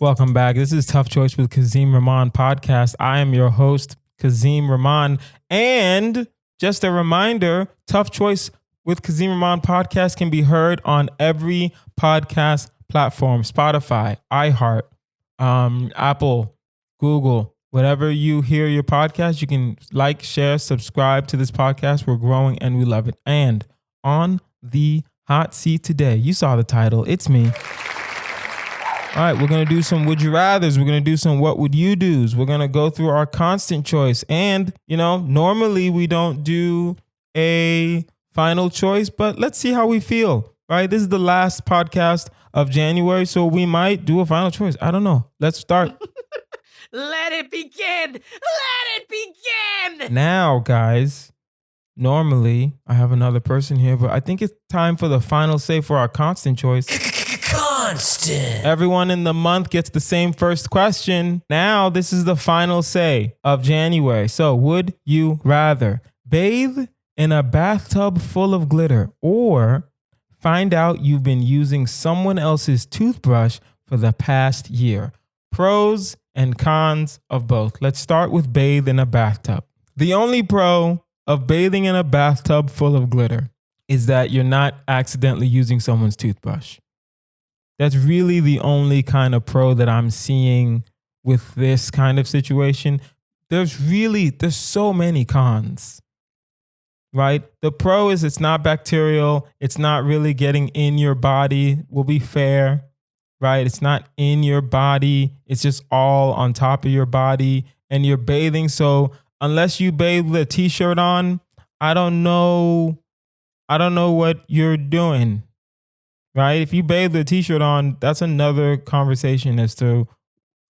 Welcome back. This is Tough Choice with Kazeem Rahman podcast. I am your host, Kazeem Rahman. And just a reminder, Tough Choice with Kazeem Rahman podcast can be heard on every podcast platform, Spotify, iHeart, Apple, Google, whatever you hear your podcast, you can like, share, subscribe to this podcast. We're growing and we love it. And on the hot seat today, you saw the title. It's me. All right, we're going to do some would you rathers. We're going to do some what would you do's. We're going to go through our constant choice. And, normally we don't do a final choice, but let's see how we feel, right? This is the last podcast of January, so we might do a final choice. I don't know. Let's start. Let it begin. Let it begin. Now, guys, normally I have another person here, but I think it's time for the final say for our constant choice. Constant. Everyone in the month gets the same first question. Now, this is the final say of January. So, would you rather bathe in a bathtub full of glitter or find out you've been using someone else's toothbrush for the past year? Pros and cons of both. Let's start with bathe in a bathtub. The only pro of bathing in a bathtub full of glitter is that you're not accidentally using someone's toothbrush. That's really the only kind of pro that I'm seeing with this kind of situation. There's so many cons, right? The pro is it's not bacterial. It's not really getting in your body. We'll be fair, right? It's not in your body. It's just all on top of your body and you're bathing. So unless you bathe with a t-shirt on, I don't know what you're doing. Right? If you bathe with a t-shirt on, that's another conversation as to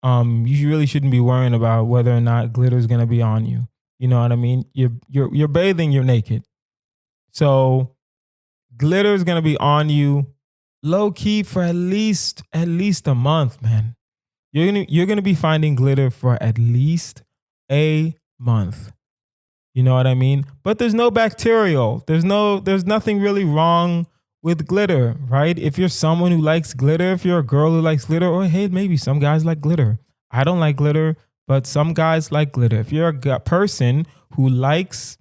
you really shouldn't be worrying about whether or not glitter is going to be on you. You know what I mean? You're bathing, you're naked. So glitter is going to be on you low key for at least a month, man. You're going to be finding glitter for at least a month. You know what I mean? But there's no bacterial. There's nothing really wrong with glitter, right? If you're someone who likes glitter, if you're a girl who likes glitter, or hey, maybe some guys like glitter. I don't like glitter, but some guys like glitter. If you're a person who likes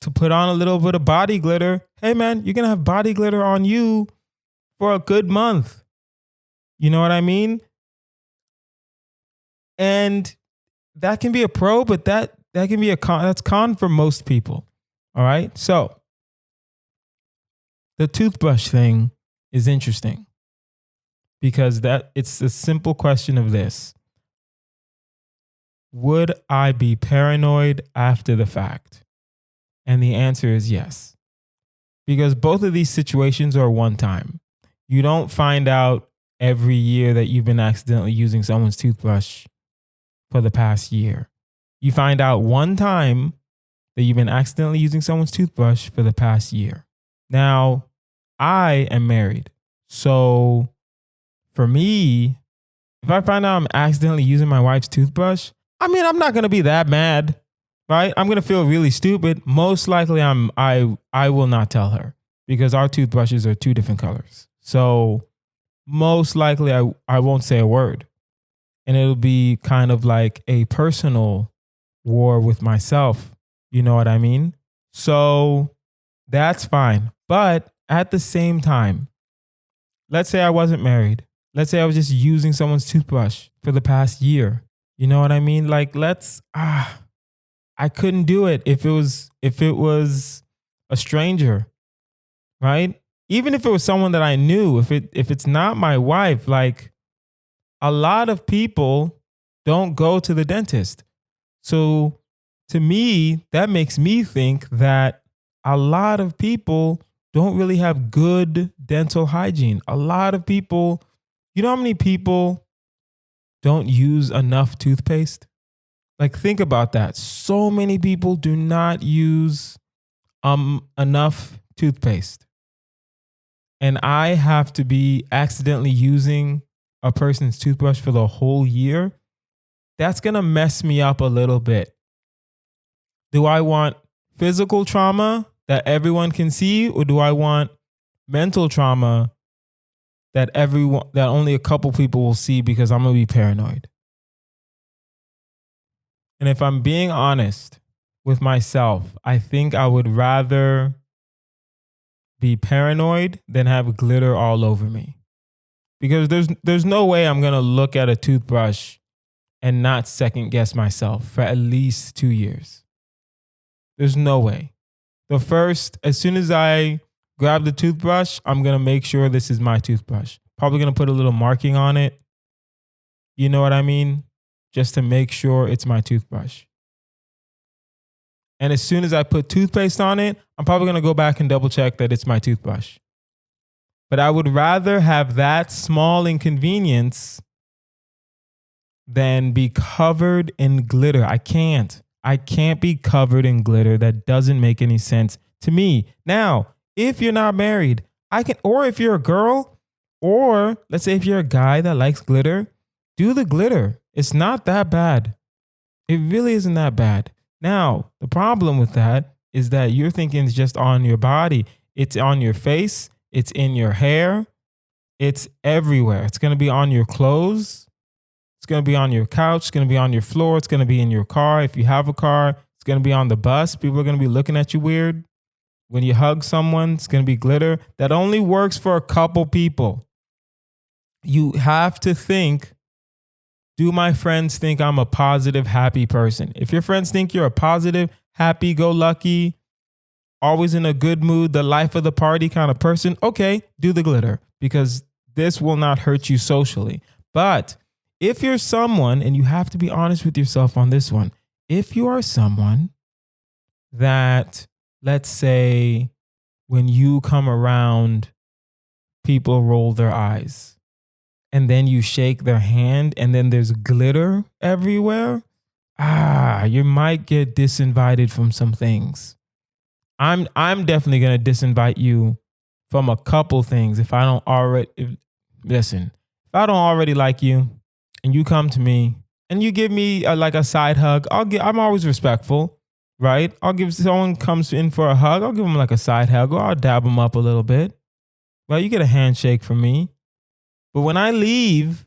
to put on a little bit of body glitter, hey man, you're going to have body glitter on you for a good month. You know what I mean? And that can be a pro, but that can be a con. That's con for most people. All right. So the toothbrush thing is interesting because it's a simple question of this. Would I be paranoid after the fact? And the answer is yes. Because both of these situations are one time. You don't find out every year that you've been accidentally using someone's toothbrush for the past year. You find out one time that you've been accidentally using someone's toothbrush for the past year. Now, I am married. So for me, if I find out I'm accidentally using my wife's toothbrush, I'm not going to be that mad, right? I'm going to feel really stupid. Most likely I will not tell her because our toothbrushes are two different colors. So most likely I won't say a word. And it'll be kind of like a personal war with myself. You know what I mean? So that's fine. But at the same time, let's say I wasn't married. Let's say I was just using someone's toothbrush for the past year. You know what I mean? Like I couldn't do it if it was a stranger, right? Even if it was someone that I knew, if it's not my wife, like a lot of people don't go to the dentist. So to me, that makes me think that a lot of people don't really have good dental hygiene. A lot of people, you know how many people don't use enough toothpaste? Like think about that. So many people do not use enough toothpaste. And I have to be accidentally using a person's toothbrush for the whole year. That's going to mess me up a little bit. Do I want physical trauma that everyone can see, or do I want mental trauma that only a couple people will see because I'm going to be paranoid. And if I'm being honest with myself, I think I would rather be paranoid than have glitter all over me. Because there's no way I'm going to look at a toothbrush and not second guess myself for at least 2 years. There's no way. As soon as I grab the toothbrush, I'm going to make sure this is my toothbrush. Probably going to put a little marking on it. You know what I mean? Just to make sure it's my toothbrush. And as soon as I put toothpaste on it, I'm probably going to go back and double check that it's my toothbrush. But I would rather have that small inconvenience than be covered in glitter. I can't be covered in glitter. That doesn't make any sense to me. Now, if you're not married, or if you're a girl, or let's say if you're a guy that likes glitter, do the glitter. It's not that bad. It really isn't that bad. Now, the problem with that is that you're thinking it's just on your body. It's on your face. It's in your hair. It's everywhere. It's going to be on your clothes. It's going to be on your couch. It's going to be on your floor. It's going to be in your car. If you have a car, it's going to be on the bus. People are going to be looking at you weird. When you hug someone, it's going to be glitter. That only works for a couple people. You have to think, do my friends think I'm a positive, happy person? If your friends think you're a positive, happy-go-lucky, always in a good mood, the life of the party kind of person, okay, do the glitter because this will not hurt you socially. But if you're someone, and you have to be honest with yourself on this one, if you are someone that, let's say, when you come around, people roll their eyes, and then you shake their hand, and then there's glitter everywhere, you might get disinvited from some things. I'm definitely gonna disinvite you from a couple things if I don't already like you, and you come to me and you give me a side hug, I'm always respectful, right? If someone comes in for a hug, I'll give them like a side hug, or I'll dab them up a little bit. Well, you get a handshake from me. But when I leave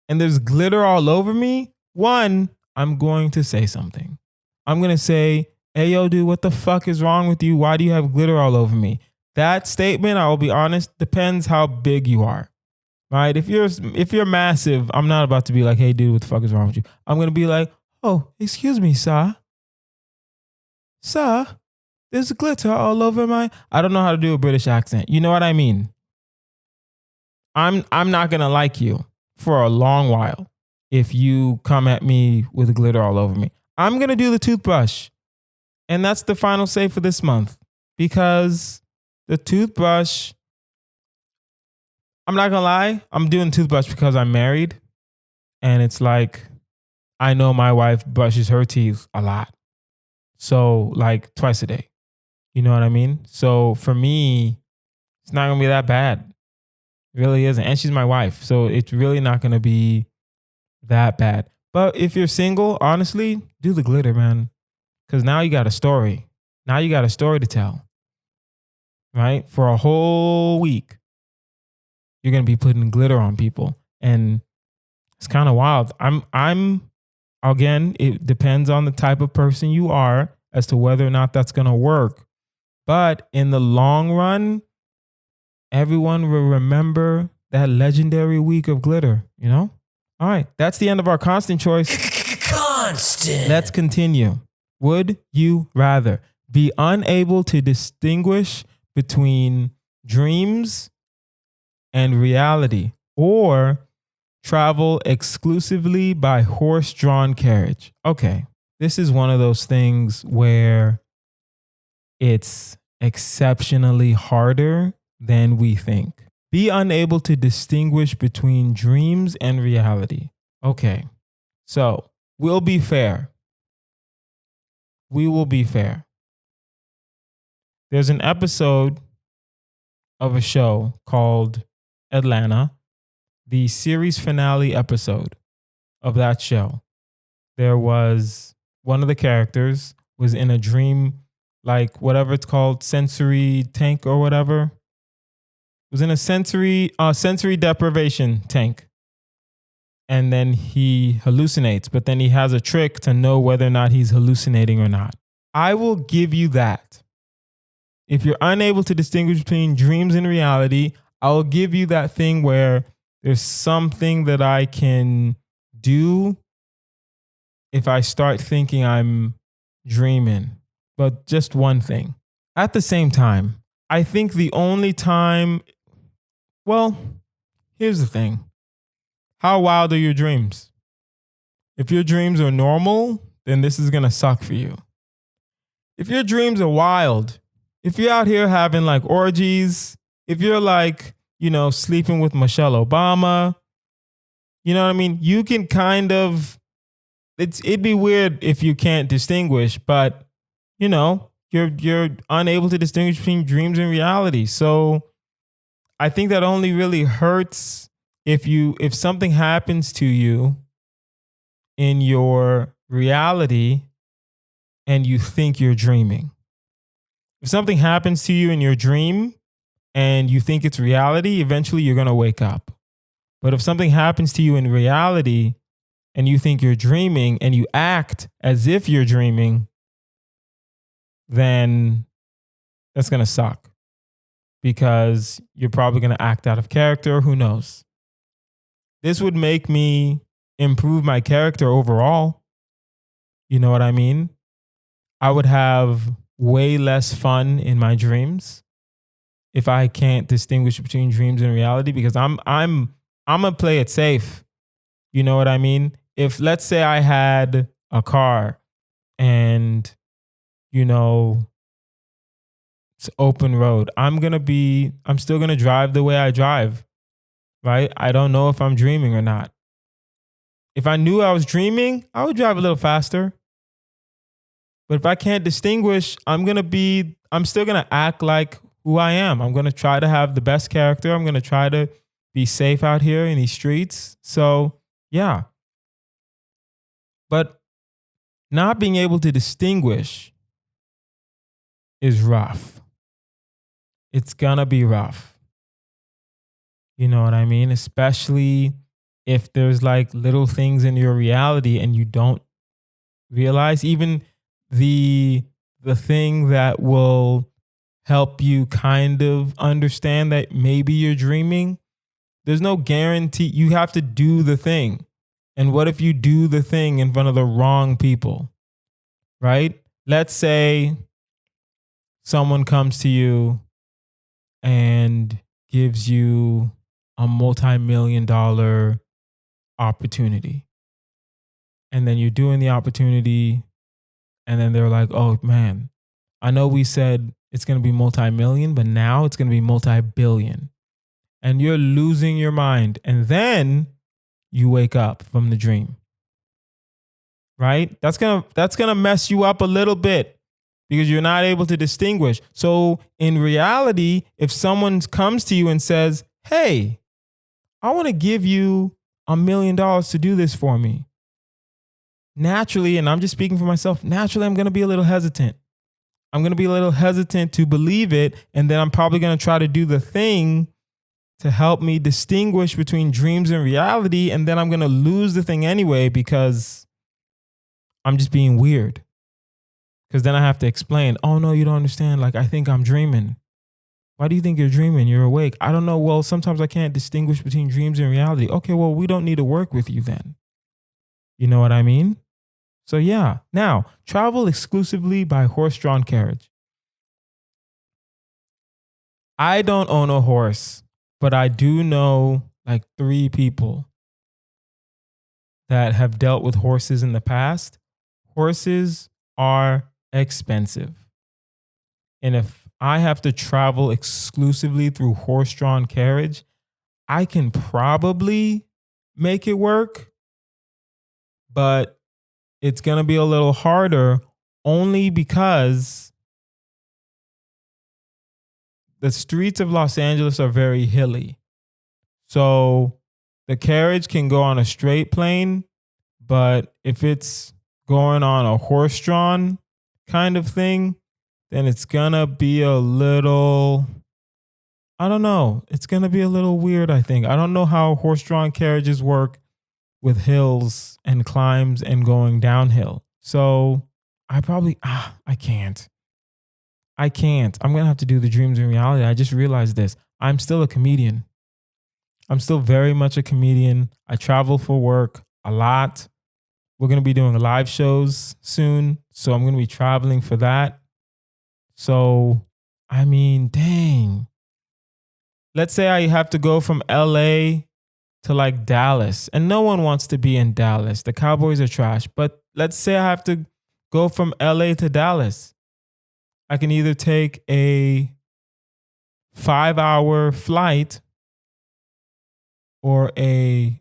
and there's glitter all over me, one, I'm going to say something. I'm going to say, hey, yo, dude, what the fuck is wrong with you? Why do you have glitter all over me? That statement, I will be honest, depends how big you are, right? If you're massive, I'm not about to be like, hey, dude, what the fuck is wrong with you? I'm going to be like, oh, excuse me, sir. Sir, there's glitter all over I don't know how to do a British accent. You know what I mean? I'm not going to like you for a long while if you come at me with glitter all over me. I'm going to do the toothbrush. And that's the final say for this month, because the toothbrush, I'm not going to lie, I'm doing toothbrush because I'm married. And it's like, I know my wife brushes her teeth a lot. So like twice a day. You know what I mean? So for me, it's not going to be that bad. It really isn't. And she's my wife. So it's really not going to be that bad. But if you're single, honestly, do the glitter, man. Because now you got a story. Now you got a story to tell. Right? For a whole week, you're going to be putting glitter on people. And it's kind of wild. Again, it depends on the type of person you are as to whether or not that's going to work. But in the long run, everyone will remember that legendary week of glitter, you know? All right, that's the end of our constant choice. Constant. Let's continue. Would you rather be unable to distinguish between dreams and reality, or travel exclusively by horse-drawn carriage? Okay, this is one of those things where it's exceptionally harder than we think. Be unable to distinguish between dreams and reality. Okay, so we'll be fair. We will be fair. There's an episode of a show called Atlanta, the series finale episode of that show. There was one of the characters was in a dream, like whatever it's called, sensory tank or whatever. was in a sensory deprivation tank. And then he hallucinates, but then he has a trick to know whether or not he's hallucinating or not. I will give you that. If you're unable to distinguish between dreams and reality, I will give you that thing where there's something that I can do if I start thinking I'm dreaming, but just one thing. At the same time, I think the only time, well, here's the thing. How wild are your dreams? If your dreams are normal, then this is going to suck for you. If your dreams are wild, if you're out here having like orgies, if you're like, sleeping with Michelle Obama, you know what I mean? You can kind of, it'd be weird if you can't distinguish, but you're unable to distinguish between dreams and reality. So I think that only really hurts if something happens to you in your reality and you think you're dreaming. If something happens to you in your dream and you think it's reality, eventually you're going to wake up. But if something happens to you in reality and you think you're dreaming and you act as if you're dreaming, then that's going to suck because you're probably going to act out of character. Who knows? This would make me improve my character overall. You know what I mean? I would have way less fun in my dreams if I can't distinguish between dreams and reality because I'm gonna play it safe. You know what I mean? If let's say I had a car and it's open road, I'm still gonna drive the way I drive. Right? I don't know if I'm dreaming or not. If I knew I was dreaming, I would drive a little faster. But if I can't distinguish, I'm still going to act like who I am. I'm going to try to have the best character. I'm going to try to be safe out here in these streets. So, yeah. But not being able to distinguish is rough. It's going to be rough. You know what I mean? Especially if there's like little things in your reality and you don't realize, even the thing that will help you kind of understand that maybe you're dreaming. There's no guarantee. You have to do the thing. And what if you do the thing in front of the wrong people? Right? Let's say someone comes to you and gives you a multi-million-dollar opportunity. And then you're doing the opportunity and then they're like, oh man, I know we said it's going to be multi-million, but now it's going to be multi-billion. And you're losing your mind. And then you wake up from the dream. Right? That's going to mess you up a little bit because you're not able to distinguish. So in reality, if someone comes to you and says, hey, I want to give you $1 million to do this for me. Naturally, and I'm just speaking for myself, naturally, I'm going to be a little hesitant. I'm going to be a little hesitant to believe it. And then I'm probably going to try to do the thing to help me distinguish between dreams and reality. And then I'm going to lose the thing anyway because I'm just being weird. Because then I have to explain, oh, no, you don't understand. Like, I think I'm dreaming. Why do you think you're dreaming? You're awake. I don't know. Well, sometimes I can't distinguish between dreams and reality. Okay, well, we don't need to work with you then. You know what I mean? So yeah. Now, travel exclusively by horse-drawn carriage. I don't own a horse, but I do know like 3 people that have dealt with horses in the past. Horses are expensive. And if I have to travel exclusively through horse-drawn carriage, I can probably make it work, but it's going to be a little harder only because the streets of Los Angeles are very hilly. So the carriage can go on a straight plane, but if it's going on a horse-drawn kind of thing, then it's going to be a little, I don't know. It's going to be a little weird, I think. I don't know how horse-drawn carriages work with hills and climbs and going downhill. So I can't. I can't. I'm going to have to do the dreams in reality. I just realized this. I'm still a comedian. I'm still very much a comedian. I travel for work a lot. We're going to be doing live shows soon. So I'm going to be traveling for that. So, I mean, dang. Let's say I have to go from LA to like Dallas, and no one wants to be in Dallas. The Cowboys are trash. But let's say I have to go from LA to Dallas. I can either take a 5-hour flight or a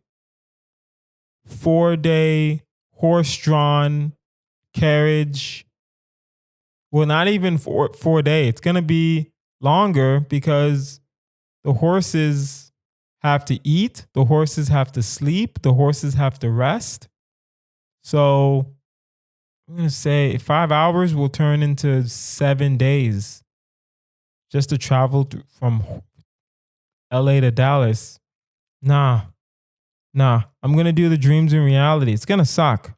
4-day horse-drawn carriage. Well, not even 4 day. It's going to be longer because the horses have to eat. The horses have to sleep. The horses have to rest. So I'm going to say 5 hours will turn into 7 days just to travel from LA to Dallas. Nah. I'm going to do the dreams in reality. It's going to suck.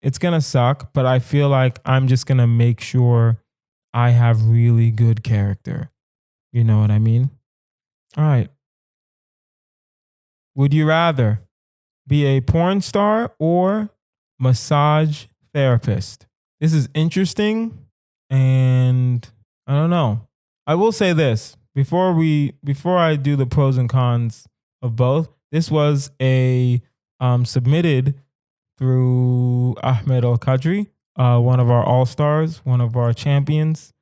It's going to suck, but I feel like I'm just going to make sure I have really good character. You know what I mean? All right. Would you rather be a porn star or massage therapist? This is interesting, and I don't know. I will say this before I do the pros and cons of both. This was a submitted through Ahmed Al Qadri, one of our all stars, one of our champions.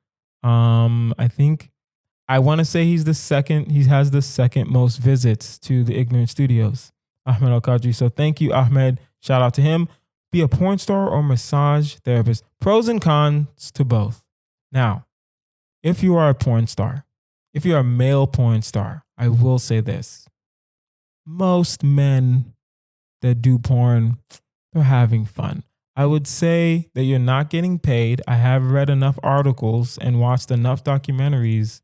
I want to say he's the second. He has the second most visits to the Ignorant Studios, Ahmed Al Qadri. So thank you, Ahmed. Shout out to him. Be a porn star or massage therapist. Pros and cons to both. Now, if you are a porn star, if you're a male porn star, I will say this. Most men that do porn, they're having fun. I would say that you're not getting paid. I have read enough articles and watched enough documentaries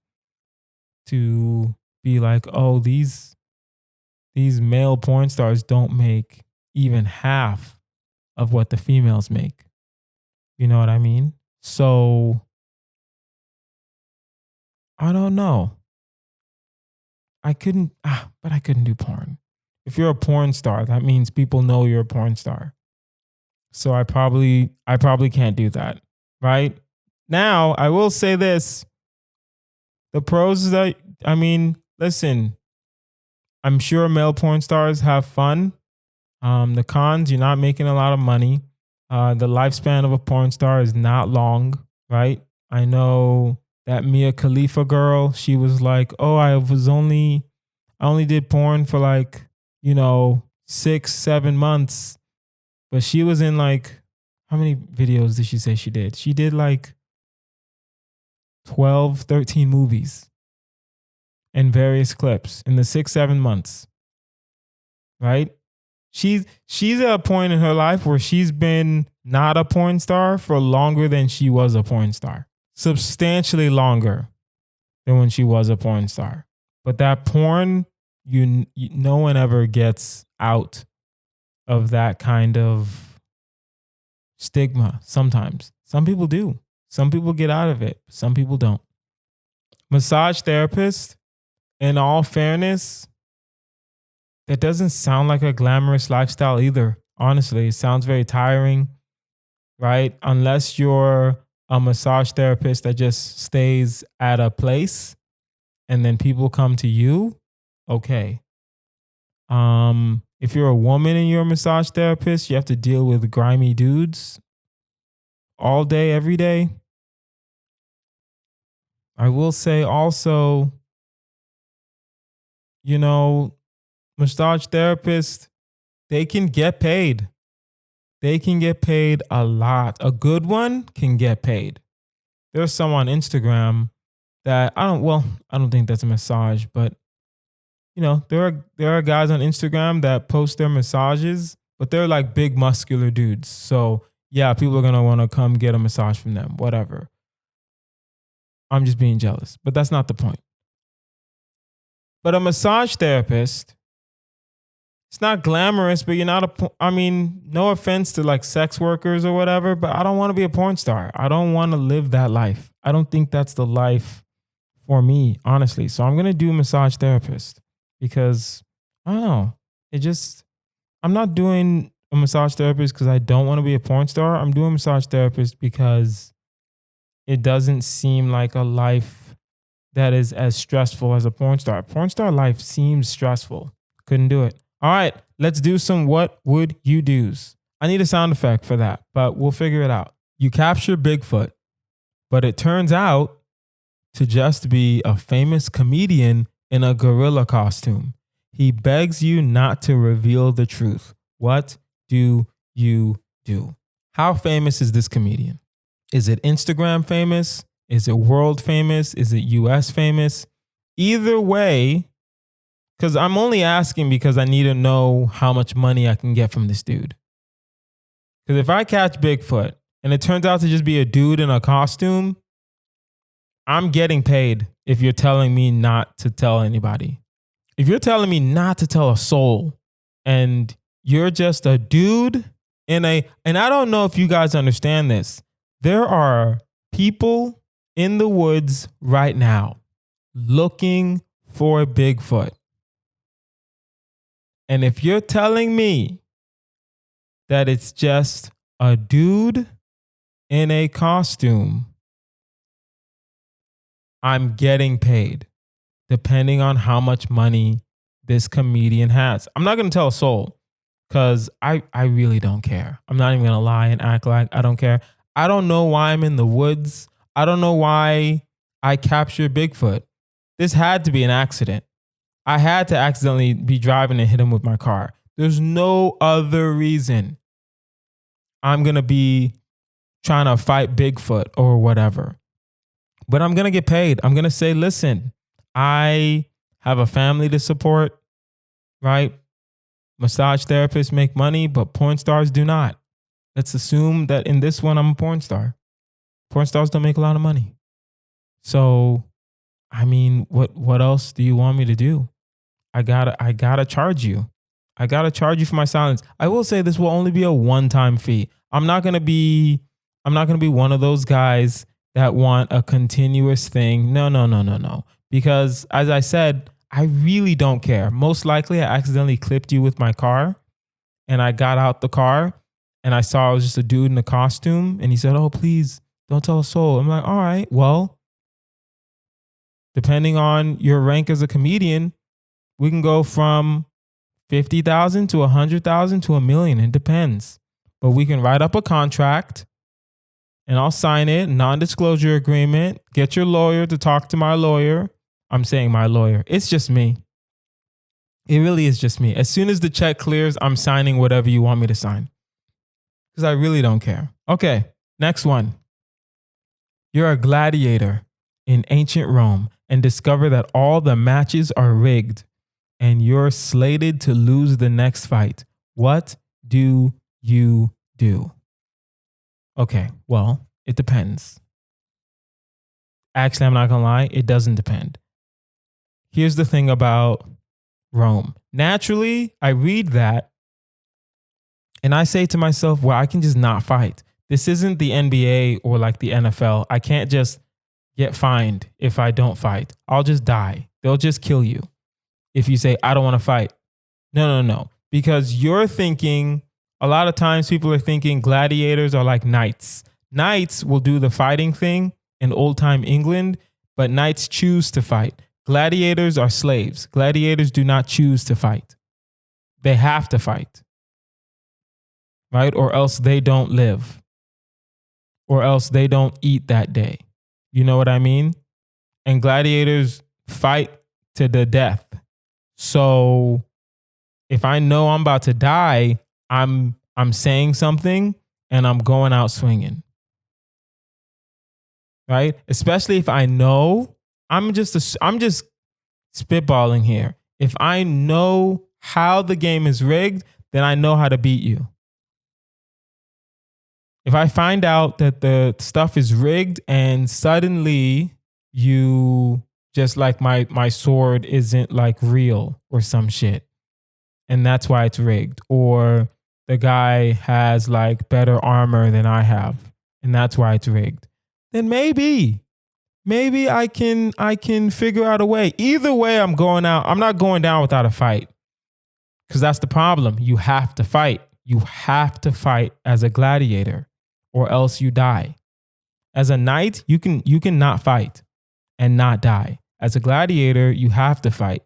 to be like, oh, these male porn stars don't make even half of what the females make. You know what I mean? So I don't know. I couldn't do porn. If you're a porn star, that means people know you're a porn star. So I probably can't do that, right? Now, I will say this. The pros is that, listen, I'm sure male porn stars have fun. The cons, you're not making a lot of money. The lifespan of a porn star is not long, right? I know that Mia Khalifa girl, she was like, oh, I only did porn for 6-7 months. But she was in how many videos did she say she did? She did 12, 13 movies and various clips in the 6-7 months, right? She's at a point in her life where she's been not a porn star for longer than she was a porn star. Substantially longer than when she was a porn star. But that porn, no one ever gets out of that kind of stigma sometimes. Some people do. Some people get out of it. Some people don't. Massage therapist, in all fairness, that doesn't sound like a glamorous lifestyle either. Honestly, it sounds very tiring, right? Unless you're a massage therapist that just stays at a place and then people come to you, okay. If you're a woman and you're a massage therapist, you have to deal with grimy dudes all day, every day. I will say also, massage therapists, they can get paid. They can get paid a lot. A good one can get paid. There's some on Instagram that I don't think that's a massage, but there are guys on Instagram that post their massages, but they're like big muscular dudes. So yeah, people are going to want to come get a massage from them, whatever. I'm just being jealous, but that's not the point. But a massage therapist, it's not glamorous, but you're not no offense to like sex workers or whatever, but I don't want to be a porn star. I don't want to live that life. I don't think that's the life for me, honestly. So I'm going to do massage therapist because I don't know. I'm not doing a massage therapist because I don't want to be a porn star. I'm doing a massage therapist because it doesn't seem like a life that is as stressful as a porn star. Porn star life seems stressful. Couldn't do it. All right, let's do some what would you do's. I need a sound effect for that, but we'll figure it out. You capture Bigfoot, but it turns out to just be a famous comedian in a gorilla costume. He begs you not to reveal the truth. What do you do? How famous is this comedian? Is it Instagram famous? Is it world famous? Is it US famous? Either way, because I'm only asking because I need to know how much money I can get from this dude. Because if I catch Bigfoot and it turns out to just be a dude in a costume, I'm getting paid if you're telling me not to tell anybody. If you're telling me not to tell a soul and you're just a dude and I don't know if you guys understand this. There are people in the woods right now looking for Bigfoot. And if you're telling me that it's just a dude in a costume, I'm getting paid depending on how much money this comedian has. I'm not going to tell a soul because I really don't care. I'm not even going to lie and act like I don't care. I don't know why I'm in the woods. I don't know why I captured Bigfoot. This had to be an accident. I had to accidentally be driving and hit him with my car. There's no other reason I'm going to be trying to fight Bigfoot or whatever. But I'm going to get paid. I'm going to say, listen, I have a family to support, right? Massage therapists make money, but porn stars do not. Let's assume that in this one, I'm a porn star. Porn stars don't make a lot of money. So, what else do you want me to do? I gotta charge you. I gotta charge you for my silence. I will say this will only be a one-time fee. I'm not gonna be one of those guys that want a continuous thing. No. Because as I said, I really don't care. Most likely I accidentally clipped you with my car and I got out the car and I saw it was just a dude in a costume and he said, "Oh, please don't tell a soul." I'm like, all right, well, depending on your rank as a comedian, we can go from 50,000 to 100,000 to $1 million. It depends. But we can write up a contract and I'll sign it, non-disclosure agreement, get your lawyer to talk to my lawyer. I'm saying my lawyer. It's just me. It really is just me. As soon as the check clears, I'm signing whatever you want me to sign. Because I really don't care. Okay, next one. You're a gladiator in ancient Rome and discover that all the matches are rigged and you're slated to lose the next fight. What do you do? Okay, well, it depends. Actually, I'm not going to lie. It doesn't depend. Here's the thing about Rome. Naturally, I read that and I say to myself, well, I can just not fight. This isn't the NBA or like the NFL. I can't just get fined if I don't fight. I'll just die. They'll just kill you if you say, I don't want to fight. No. Because you're thinking, a lot of times people are thinking gladiators are like knights. Knights will do the fighting thing in old time England, but knights choose to fight. Gladiators are slaves. Gladiators do not choose to fight. They have to fight, right? Or else they don't live, or else they don't eat that day. You know what I mean? And gladiators fight to the death. So if I know I'm about to die, I'm saying something and I'm going out swinging. Right? Especially if I know, I'm just spitballing here. If I know how the game is rigged, then I know how to beat you. If I find out that the stuff is rigged and suddenly you Just like my sword isn't like real or some shit. And that's why it's rigged. Or the guy has like better armor than I have, and that's why it's rigged. Then maybe I can figure out a way. Either way, I'm going out. I'm not going down without a fight. Because that's the problem. You have to fight. You have to fight as a gladiator, or else you die. As a knight, you can not fight and not die. As a gladiator, you have to fight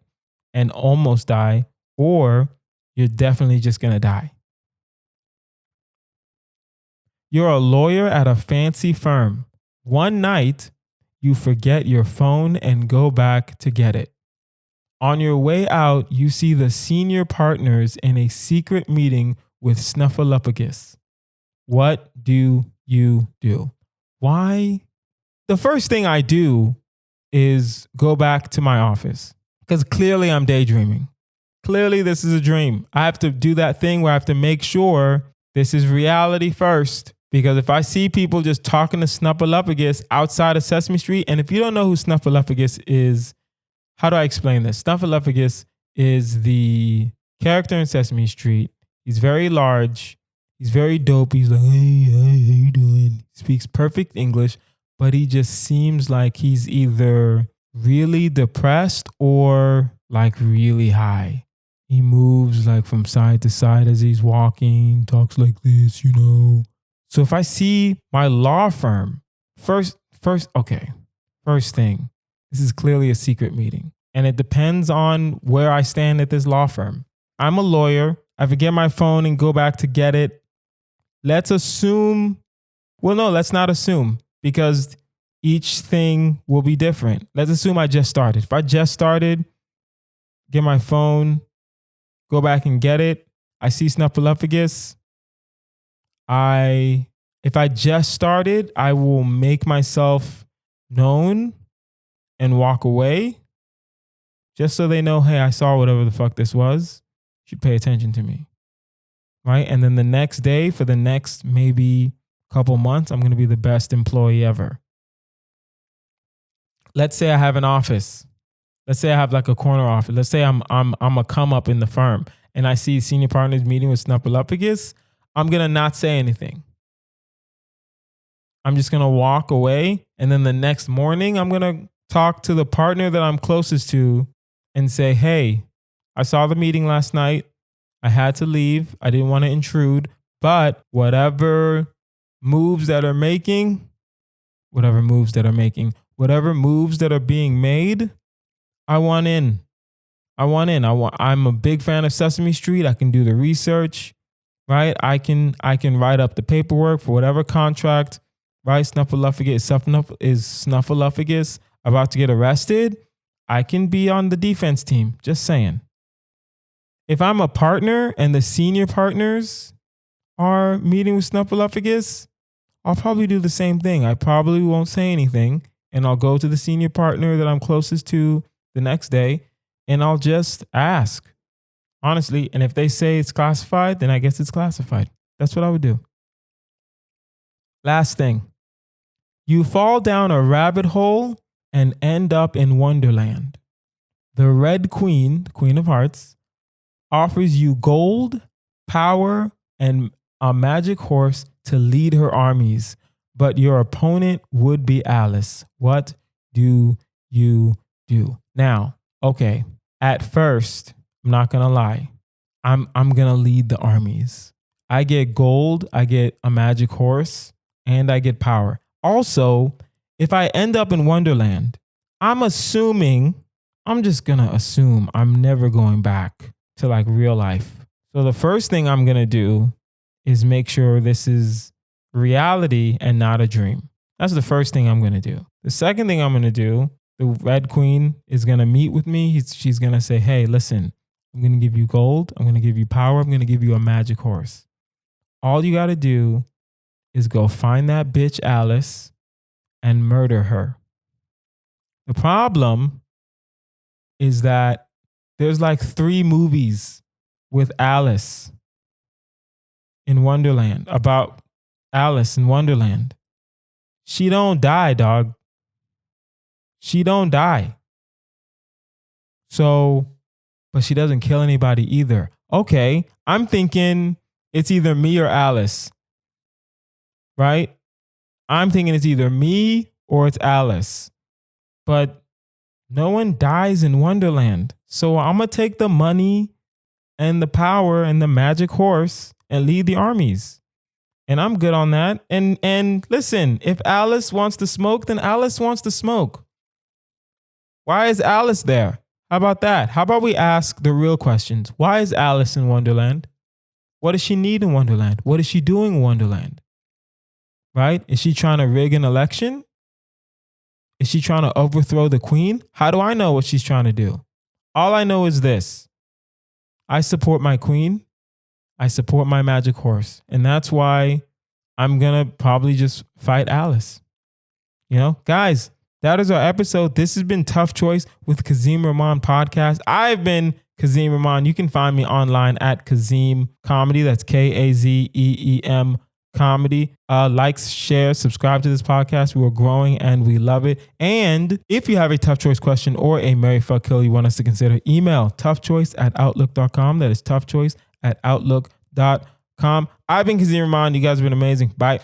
and almost die, or you're definitely just going to die. You're a lawyer at a fancy firm. One night, you forget your phone and go back to get it. On your way out, you see the senior partners in a secret meeting with Snuffleupagus. What do you do? Why? The first thing I do is go back to my office because clearly I'm daydreaming. Clearly this is a dream. I have to do that thing where I have to make sure this is reality first. Because if I see people just talking to Snuffleupagus outside of Sesame Street, and if you don't know who Snuffleupagus is, how do I explain this? Snuffleupagus is the character in Sesame Street. He's very large. He's very dope. He's like, hey, how you doing? He speaks perfect English, but he just seems like he's either really depressed or like really high. He moves like from side to side as he's walking, talks like this, you know. So if I see my law firm, first thing, this is clearly a secret meeting. And it depends on where I stand at this law firm. I'm a lawyer. I forget my phone and go back to get it. Let's assume, well, no, let's not assume because each thing will be different. Let's assume I just started. If I just started, get my phone, go back and get it. I see Snuffleupagus. If I just started, I will make myself known and walk away just so they know, hey, I saw whatever the fuck this was. You should pay attention to me. Right? And then the next day, for the next maybe couple months, I'm going to be the best employee ever. Let's say I have an office. Let's say I have like a corner office. Let's say I'm a come up in the firm and I see senior partners meeting with Snuffleupagus. I'm going to not say anything. I'm just going to walk away. And then the next morning, I'm going to talk to the partner that I'm closest to and say, hey, I saw the meeting last night. I had to leave. I didn't want to intrude. But whatever moves that are being made, I want in. I'm a big fan of Sesame Street. I can do the research. Right? I can write up the paperwork for whatever contract, right? Snuffleupagus about to get arrested. I can be on the defense team. Just saying. If I'm a partner and the senior partners are meeting with Snuffleupagus, I'll probably do the same thing. I probably won't say anything and I'll go to the senior partner that I'm closest to the next day and I'll just ask. Honestly, and if they say it's classified, then I guess it's classified. That's what I would do. Last thing. You fall down a rabbit hole and end up in Wonderland. The Red Queen, the Queen of Hearts, offers you gold, power, and a magic horse to lead her armies. But your opponent would be Alice. What do you do? Now, okay, at first, I'm not going to lie. I'm going to lead the armies. I get gold, I get a magic horse, and I get power. Also, if I end up in Wonderland, I'm just going to assume I'm never going back to like real life. So the first thing I'm going to do is make sure this is reality and not a dream. That's the first thing I'm going to do. The second thing I'm going to do, the Red Queen is going to meet with me. She's going to say, hey, listen, I'm going to give you gold. I'm going to give you power. I'm going to give you a magic horse. All you got to do is go find that bitch Alice and murder her. The problem is that there's like 3 movies with Alice in Wonderland, about Alice in Wonderland. She don't die, dog. She don't die. So, but she doesn't kill anybody either. Okay, I'm thinking it's either me or Alice, right? I'm thinking it's either me or it's Alice. But no one dies in Wonderland. So I'm going to take the money and the power and the magic horse and lead the armies. And I'm good on that. And listen, if Alice wants to smoke, then Alice wants to smoke. Why is Alice there? How about that? How about we ask the real questions? Why is Alice in Wonderland? What does she need in Wonderland? What is she doing in Wonderland? Right? Is she trying to rig an election? Is she trying to overthrow the queen? How do I know what she's trying to do? All I know is this. I support my queen. I support my magic horse. And that's why I'm going to probably just fight Alice. You know, guys, that is our episode. This has been Tough Choice with Kazeem Rahman podcast. I've been Kazeem Rahman. You can find me online at Kazeem Comedy. That's Kazeem Comedy. Like, share, subscribe to this podcast. We're growing and we love it. And if you have a tough choice question or a Mary Fuck Kill you want us to consider, email toughchoice@outlook.com. That is toughchoice@outlook.com. I've been Kazeem Rahman. You guys have been amazing. Bye.